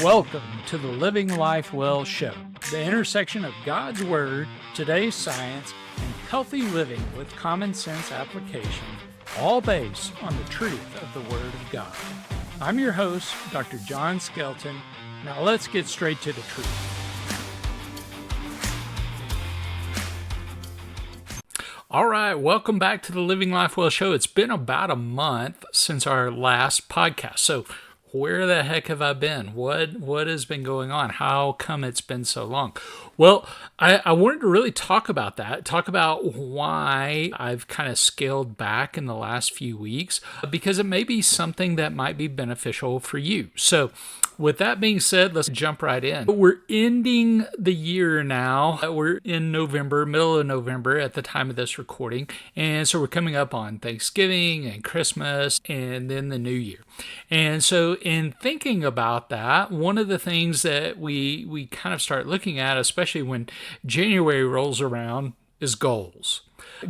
Welcome to the Living Life Well show, the intersection of God's Word, today's science, and healthy living with common sense application, all based on the truth of the Word of God. I'm your host, Dr. John Skelton. Now let's get straight to the truth. All right, welcome back to the Living Life Well show. It's been about a month since our last podcast. So where the heck have I been? What has been going on? How come it's been so long? Well, I wanted to really talk about that, talk about why I've kind of scaled back in the last few weeks, because it may be something that might be beneficial for you. So with that being said, let's jump right in. We're ending the year now. We're in November, middle of November at the time of this recording. And so we're coming up on Thanksgiving and Christmas and then the New Year. And so in thinking about that, one of the things that we kind of start looking at, especially when January rolls around, is goals.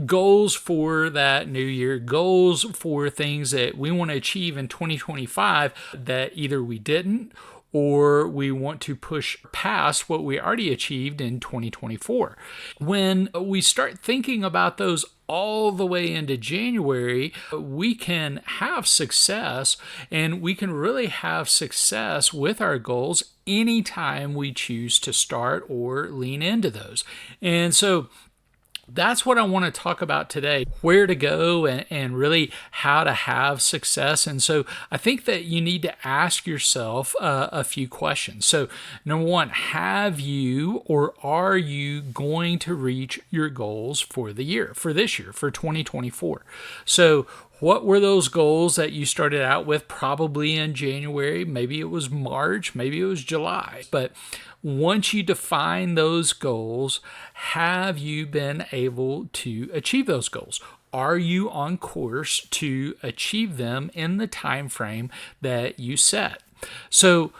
Goals for that new year, goals for things that we want to achieve in 2025 that either we didn't or we want to push past what we already achieved in 2024. When we start thinking about those all the way into January, we can have success, and we can really have success with our goals anytime we choose to start or lean into those. And so that's what I want to talk about today, where to go and really how to have success. And so I think that you need to ask yourself a few questions. So number one, have you or are you going to reach your goals for the year, for this year, for 2024? So what were those goals that you started out with probably in January? Maybe it was March, maybe it was July. But once you define those goals, have you been able to achieve those goals? Are you on course to achieve them in the time frame that you set? So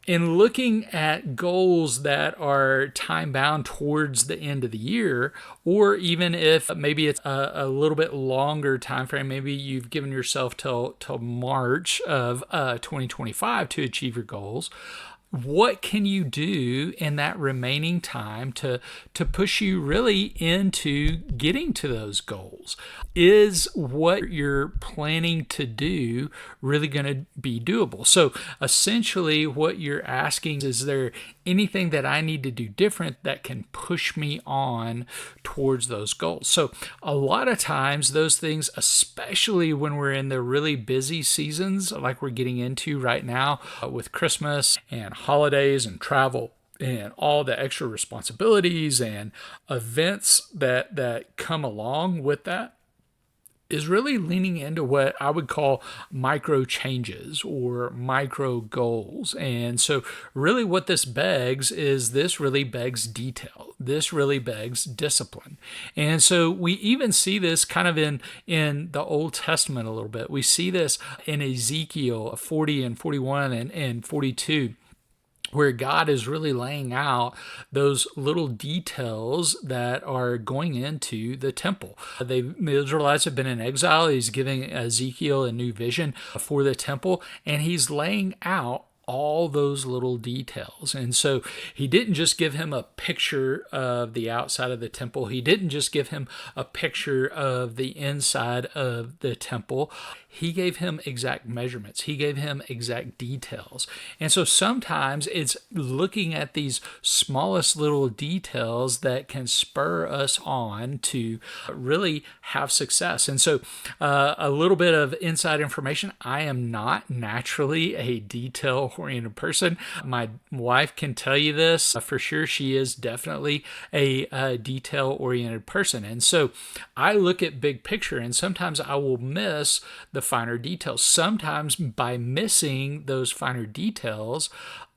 in looking at goals that are time bound towards the end of the year, or even if maybe it's a little bit longer time frame, maybe you've given yourself till March of 2025 to achieve your goals, what can you do in that remaining time to push you really into getting to those goals? Is what you're planning to do really going to be doable? So essentially what you're asking is there anything that I need to do different that can push me on towards those goals? So a lot of times those things, especially when we're in the really busy seasons like we're getting into right now with Christmas and holidays and travel and all the extra responsibilities and events that come along with that, is really leaning into what I would call micro changes or micro goals. And so really what this begs is this really begs detail. This really begs discipline. And so we even see this kind of in the Old Testament a little bit. We see this in Ezekiel 40 and 41 and 42. Where God is really laying out those little details that are going into the temple. The Israelites have been in exile. He's giving Ezekiel a new vision for the temple, and he's laying out all those little details. And so he didn't just give him a picture of the outside of the temple. He didn't just give him a picture of the inside of the temple. He gave him exact measurements. He gave him exact details. And so sometimes it's looking at these smallest little details that can spur us on to really have success. And so a little bit of inside information. I am not naturally a detail-oriented person. My wife can tell you this for sure. She is definitely a detail-oriented person. And so I look at big picture, and sometimes I will miss the finer details. Sometimes by missing those finer details,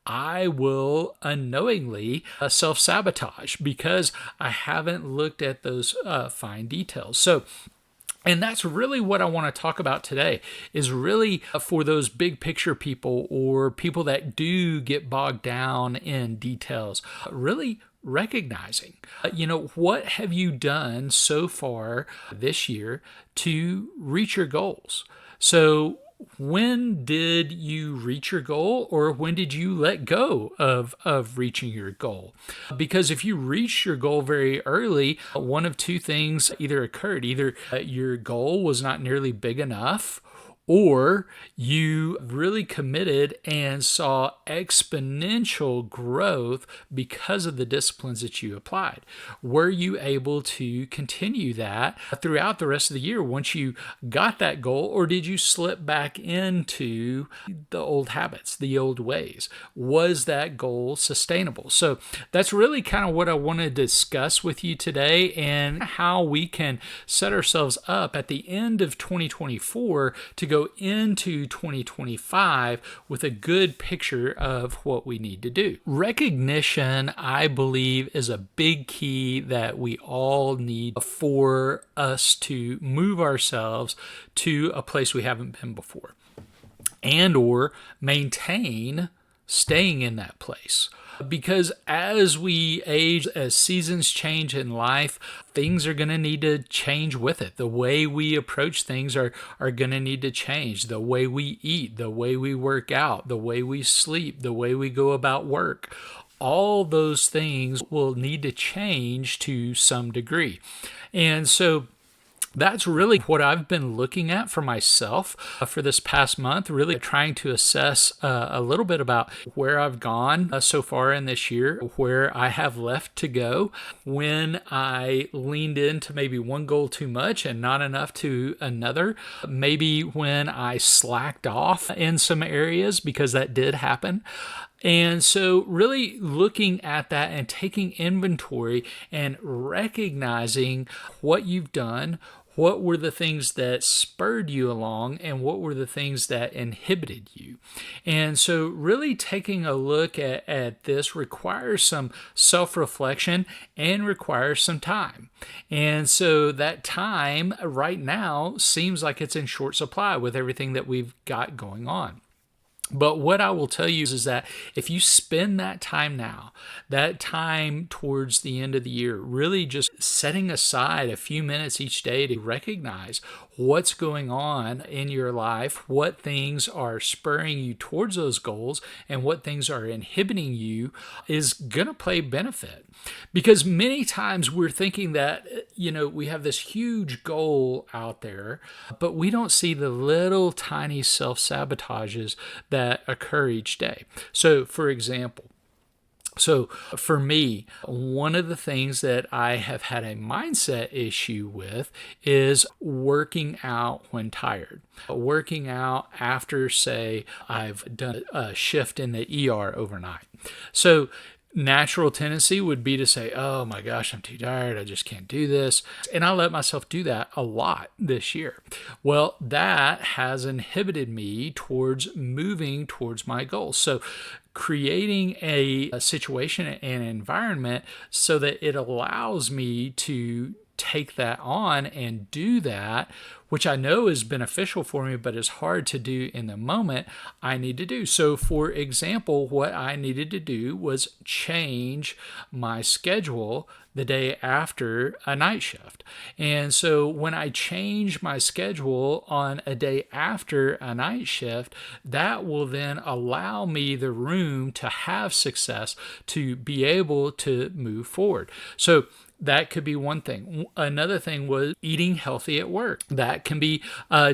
I will unknowingly self-sabotage because I haven't looked at those fine details. And that's really what I want to talk about today, is really for those big picture people or people that do get bogged down in details, really recognizing, what have you done so far this year to reach your goals? So when did you reach your goal, or when did you let go of reaching your goal? Because if you reached your goal very early, one of two things either occurred. Either your goal was not nearly big enough, or you really committed and saw exponential growth because of the disciplines that you applied. Were you able to continue that throughout the rest of the year once you got that goal, or did you slip back into the old habits, the old ways? Was that goal sustainable? So that's really kind of what I want to discuss with you today, and how we can set ourselves up at the end of 2024 to go into 2025 with a good picture of what we need to do. Recognition, I believe, is a big key that we all need for us to move ourselves to a place we haven't been before, and or maintain staying in that place. Because as we age, as seasons change in life, things are going to need to change with it. The way we approach things are going to need to change. The way we eat, the way we work out, the way we sleep, the way we go about work. All those things will need to change to some degree. And so that's really what I've been looking at for myself for this past month, really trying to assess a little bit about where I've gone so far in this year, where I have left to go, when I leaned into maybe one goal too much and not enough to another, maybe when I slacked off in some areas, because that did happen. And so really looking at that and taking inventory and recognizing what you've done, what were the things that spurred you along, and what were the things that inhibited you. And so really taking a look at this requires some self-reflection and requires some time. And so that time right now seems like it's in short supply with everything that we've got going on. But what I will tell you is that if you spend that time now, that time towards the end of the year, really just setting aside a few minutes each day to recognize what's going on in your life, what things are spurring you towards those goals, and what things are inhibiting you, is going to play benefit. Because many times we're thinking that, we have this huge goal out there, but we don't see the little tiny self-sabotages that occur each day. So, for example, for me, one of the things that I have had a mindset issue with is working out when tired. Working out after, say, I've done a shift in the ER overnight. So natural tendency would be to say, oh my gosh, I'm too tired, I just can't do this. And I let myself do that a lot this year. Well, that has inhibited me towards moving towards my goals. So creating a situation and environment so that it allows me to take that on and do that, which I know is beneficial for me, but is hard to do in the moment, I need to do. So for example, what I needed to do was change my schedule the day after a night shift. And so when I change my schedule on a day after a night shift, that will then allow me the room to have success, to be able to move forward. So that could be one thing. Another thing was eating healthy at work. That can be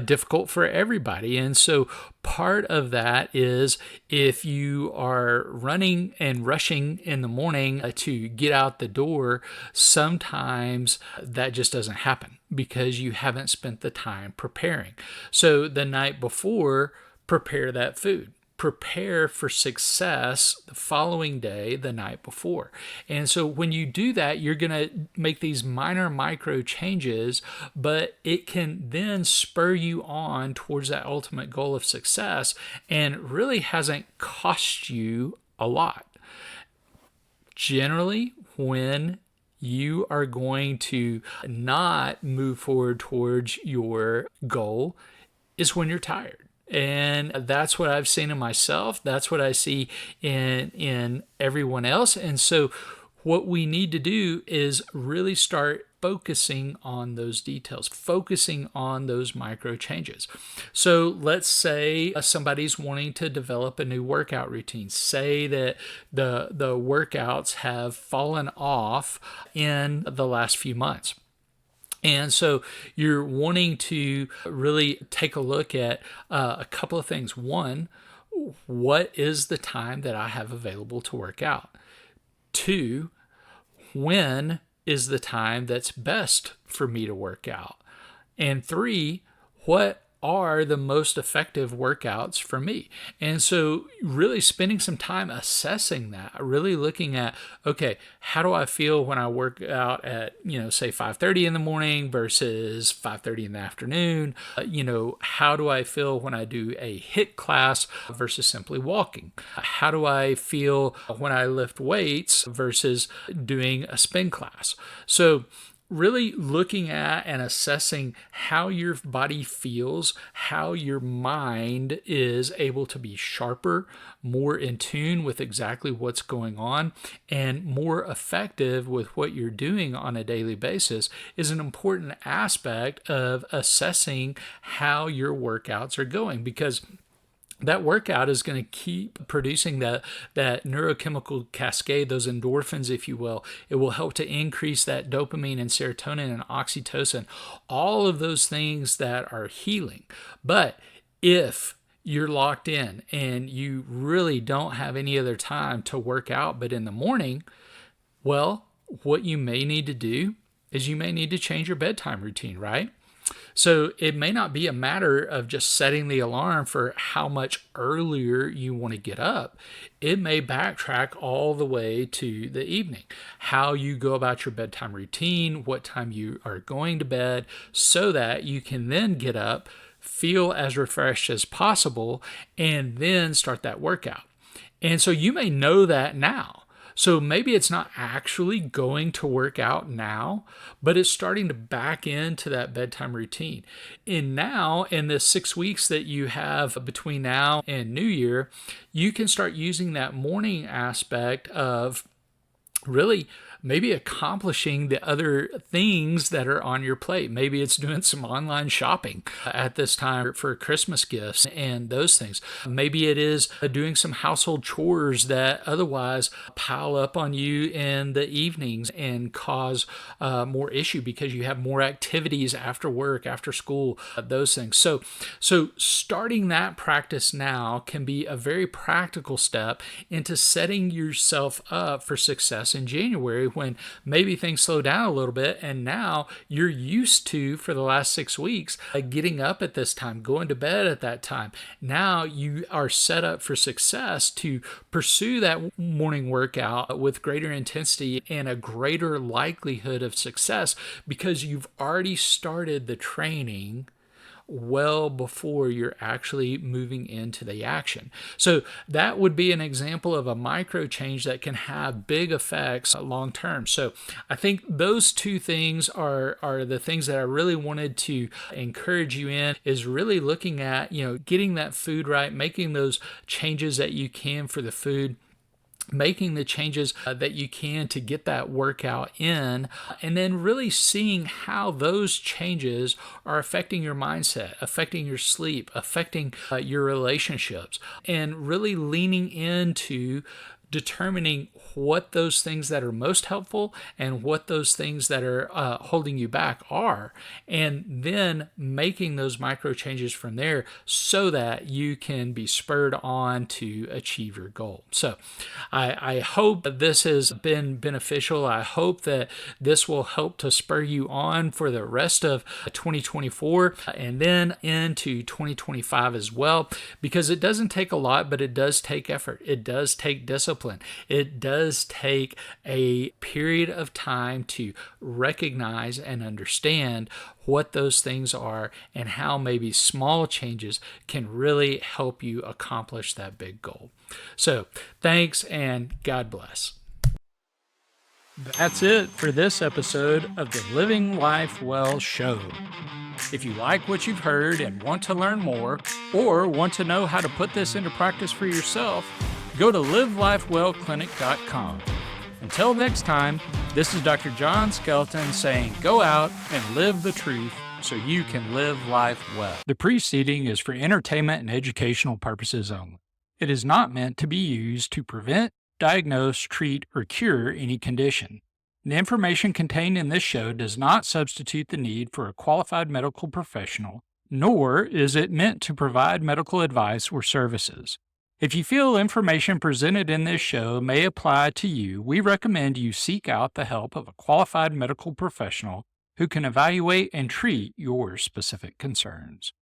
difficult for everybody. And so part of that is if you are running and rushing in the morning to get out the door, sometimes that just doesn't happen because you haven't spent the time preparing. So the night before, prepare that food. Prepare for success the following day, the night before. And so when you do that, you're going to make these minor micro changes, but it can then spur you on towards that ultimate goal of success, and really hasn't cost you a lot. Generally, when you are going to not move forward towards your goal is when you're tired. And that's what I've seen in myself. That's what I see in everyone else. And so what we need to do is really start focusing on those details, focusing on those micro changes. So let's say somebody's wanting to develop a new workout routine. Say that the workouts have fallen off in the last few months. And so you're wanting to really take a look at a couple of things. One, what is the time that I have available to work out? Two, when is the time that's best for me to work out? And three, what are the most effective workouts for me? And so really spending some time assessing that, really looking at, okay, how do I feel when I work out at, say 5:30 in the morning versus 5:30 in the afternoon? How do I feel when I do a HIIT class versus simply walking? How do I feel when I lift weights versus doing a spin class? So really looking at and assessing how your body feels, how your mind is able to be sharper, more in tune with exactly what's going on, and more effective with what you're doing on a daily basis is an important aspect of assessing how your workouts are going, because that workout is going to keep producing that neurochemical cascade, those endorphins, if you will. It will help to increase that dopamine and serotonin and oxytocin, all of those things that are healing. But if you're locked in and you really don't have any other time to work out but in the morning, well, what you may need to do is you may need to change your bedtime routine, right? So it may not be a matter of just setting the alarm for how much earlier you want to get up. It may backtrack all the way to the evening, how you go about your bedtime routine, what time you are going to bed, so that you can then get up, feel as refreshed as possible, and then start that workout. And so you may know that now. So maybe it's not actually going to work out now, but it's starting to back into that bedtime routine. And now, in the 6 weeks that you have between now and New Year, you can start using that morning aspect of really maybe accomplishing the other things that are on your plate. Maybe it's doing some online shopping at this time for Christmas gifts and those things. Maybe it is doing some household chores that otherwise pile up on you in the evenings and cause more issue because you have more activities after work, after school, those things. So starting that practice now can be a very practical step into setting yourself up for success in January, when maybe things slow down a little bit and now you're used to, for the last 6 weeks, getting up at this time, going to bed at that time. Now you are set up for success to pursue that morning workout with greater intensity and a greater likelihood of success because you've already started the training well before you're actually moving into the action. So that would be an example of a micro change that can have big effects long term. So I think those two things are the things that I really wanted to encourage you in, is really looking at, getting that food right, making those changes that you can for the food, making the changes that you can to get that workout in, and then really seeing how those changes are affecting your mindset, affecting your sleep, affecting your relationships, and really leaning into determining what those things that are most helpful and what those things that are holding you back are, and then making those micro changes from there so that you can be spurred on to achieve your goal. So I hope that this has been beneficial. I hope that this will help to spur you on for the rest of 2024 and then into 2025 as well, because it doesn't take a lot, but it does take effort. It does take discipline. It does take a period of time to recognize and understand what those things are and how maybe small changes can really help you accomplish that big goal. So thanks and God bless. That's it for this episode of the Living Life Well Show. If you like what you've heard and want to learn more, or want to know how to put this into practice for yourself, go to livelifewellclinic.com. Until next time, This is Dr. John Skelton saying, go out and live the truth so you can live life well. The preceding is for entertainment and educational purposes only. It is not meant to be used to prevent, diagnose, treat, or cure any condition. The information contained in this show does not substitute the need for a qualified medical professional, nor is it meant to provide medical advice or services. If you feel information presented in this show may apply to you, we recommend you seek out the help of a qualified medical professional who can evaluate and treat your specific concerns.